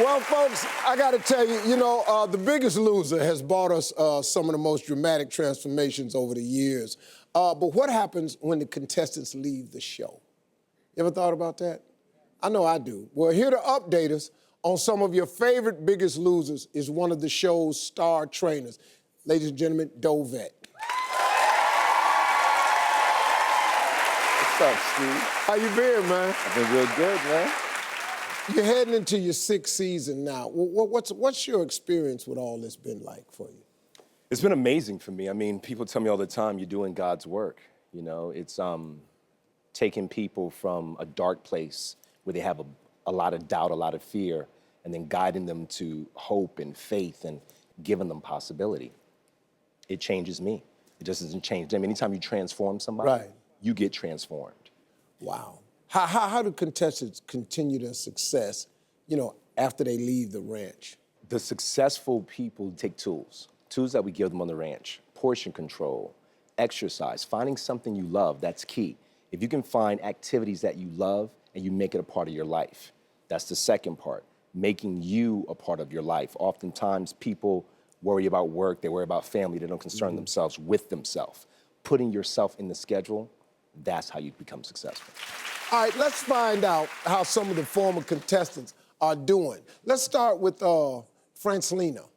Well, folks, I got to tell you, The Biggest Loser has brought us some of the most dramatic transformations over the years. But what happens when the contestants leave the show? You ever thought about that? I know I do. Well, here to update us on some of your favorite Biggest Losers is one of the show's star trainers. Ladies and gentlemen, Dolvett. What's up, Steve? How you been, man? I've been real good, man. You're heading into your 6th season now. What's your experience with all this been like for you? It's been amazing for me. I mean, people tell me all the time, you're doing God's work. You know, it's taking people from a dark place where they have a lot of doubt, a lot of fear, and then guiding them to hope and faith and giving them possibility. It changes me. It just doesn't change them. Anytime you transform somebody, you get transformed. Wow. How do contestants continue their success, after they leave the ranch? The successful people take tools that we give them on the ranch. Portion control, exercise, finding something you love, that's key. If you can find activities that you love and you make it a part of your life, that's the second part, making you a part of your life. Oftentimes people worry about work, they worry about family, they don't concern themselves with themselves. Putting yourself in the schedule, that's how you become successful. All right, let's find out how some of the former contestants are doing. Let's start with Francelina.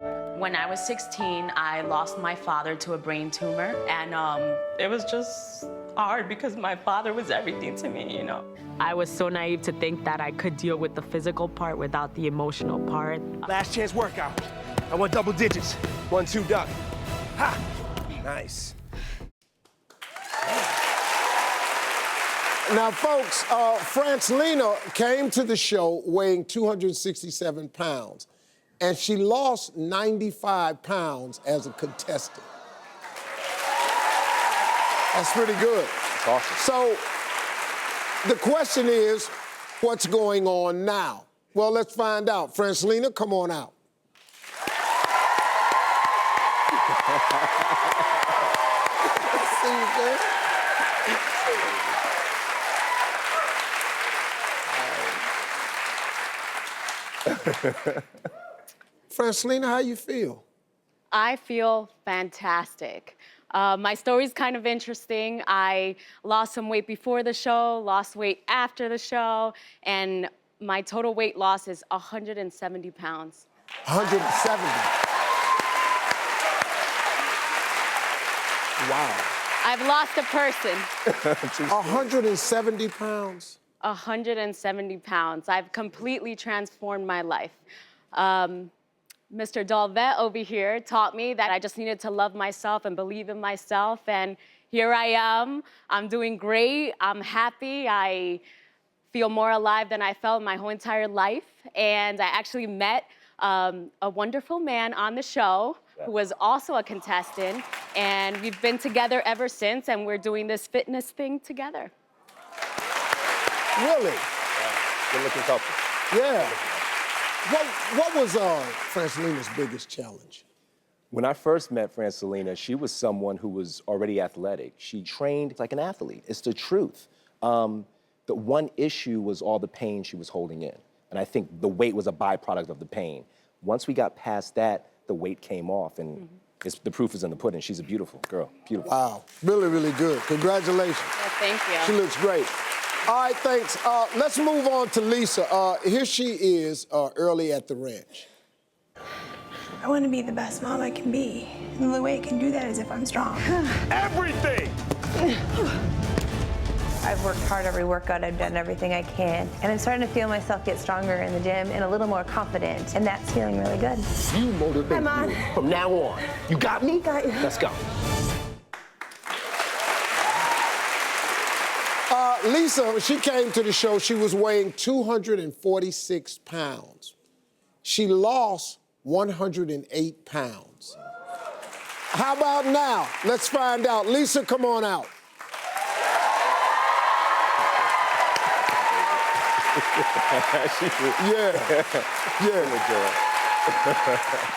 When I was 16, I lost my father to a brain tumor, and it was just hard because my father was everything to me, I was so naive to think that I could deal with the physical part without the emotional part. Last chance workout. I want double digits. 1, 2, duck. Ha! Nice. Now, folks, Francelina came to the show weighing 267 pounds, and she lost 95 pounds as a contestant. That's pretty good. That's awesome. So, the question is, what's going on now? Well, let's find out. Francelina, come on out. See you there. Francelina, how you feel? I feel fantastic. My story's kind of interesting. I lost some weight before the show, lost weight after the show, and my total weight loss is 170 pounds. 170? Wow. I've lost a person. 170 pounds? 170 pounds. I've completely transformed my life. Mr. Dolvett over here taught me that I just needed to love myself and believe in myself, and here I am. I'm doing great. I'm happy. I feel more alive than I felt my whole entire life, and I actually met a wonderful man on the show who was also a contestant, and we've been together ever since, and we're doing this fitness thing together. Really? Yeah. Good looking couple. Yeah. What was Francelina's biggest challenge? When I first met Francelina, she was someone who was already athletic. She trained like an athlete. It's the truth. The one issue was all the pain she was holding in. And I think the weight was a byproduct of the pain. Once we got past that, the weight came off, and the proof is in the pudding. She's a beautiful girl, beautiful. Wow, really, really good. Congratulations. Well, thank you. She looks great. All right, thanks. Let's move on to Lisa. Here she is early at the ranch. I want to be the best mom I can be. And the only way I can do that is if I'm strong. Everything! I've worked hard every workout, I've done everything I can, and I'm starting to feel myself get stronger in the gym and a little more confident, and that's feeling really good. You motivate me from now on. You got me? Got you. Let's go. Lisa, when she came to the show, she was weighing 246 pounds. She lost 108 pounds. How about now? Let's find out. Lisa, come on out.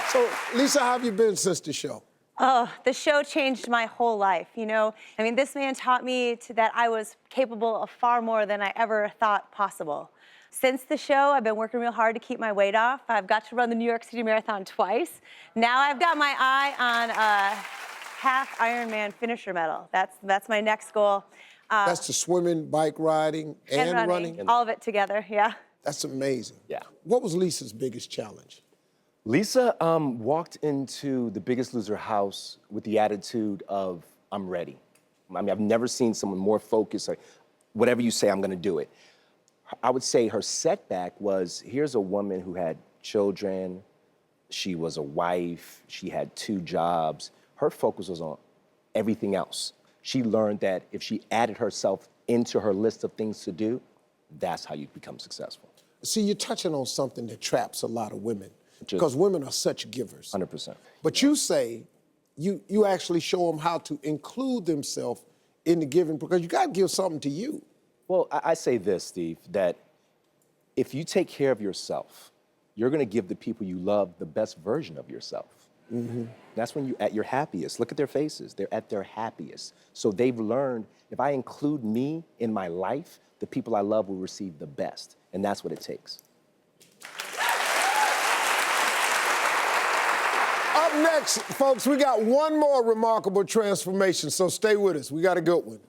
So, Lisa, how have you been since the show? Oh, the show changed my whole life, this man taught me that I was capable of far more than I ever thought possible. Since the show, I've been working real hard to keep my weight off. I've got to run the New York City Marathon twice. Now I've got my eye on a half Ironman finisher medal. That's my next goal. That's the swimming, bike riding, and running? All of it together, yeah. That's amazing. Yeah. What was Lisa's biggest challenge? Lisa walked into the Biggest Loser house with the attitude of, I'm ready. I mean, I've never seen someone more focused, like, whatever you say, I'm gonna do it. I would say her setback was, here's a woman who had children, she was a wife, she had 2 jobs. Her focus was on everything else. She learned that if she added herself into her list of things to do, that's how you become successful. See, you're touching on something that traps a lot of women, because women are such givers. 100%. But you say you actually show them how to include themselves in the giving, because you got to give something to you. Well, I say this, Steve, that if you take care of yourself, you're gonna give the people you love the best version of yourself. Mm-hmm. That's when you're at your happiest. Look at their faces, they're at their happiest. So they've learned, if I include me in my life, the people I love will receive the best, and that's what it takes. Up next, folks, we got one more remarkable transformation, so stay with us. We got a good one.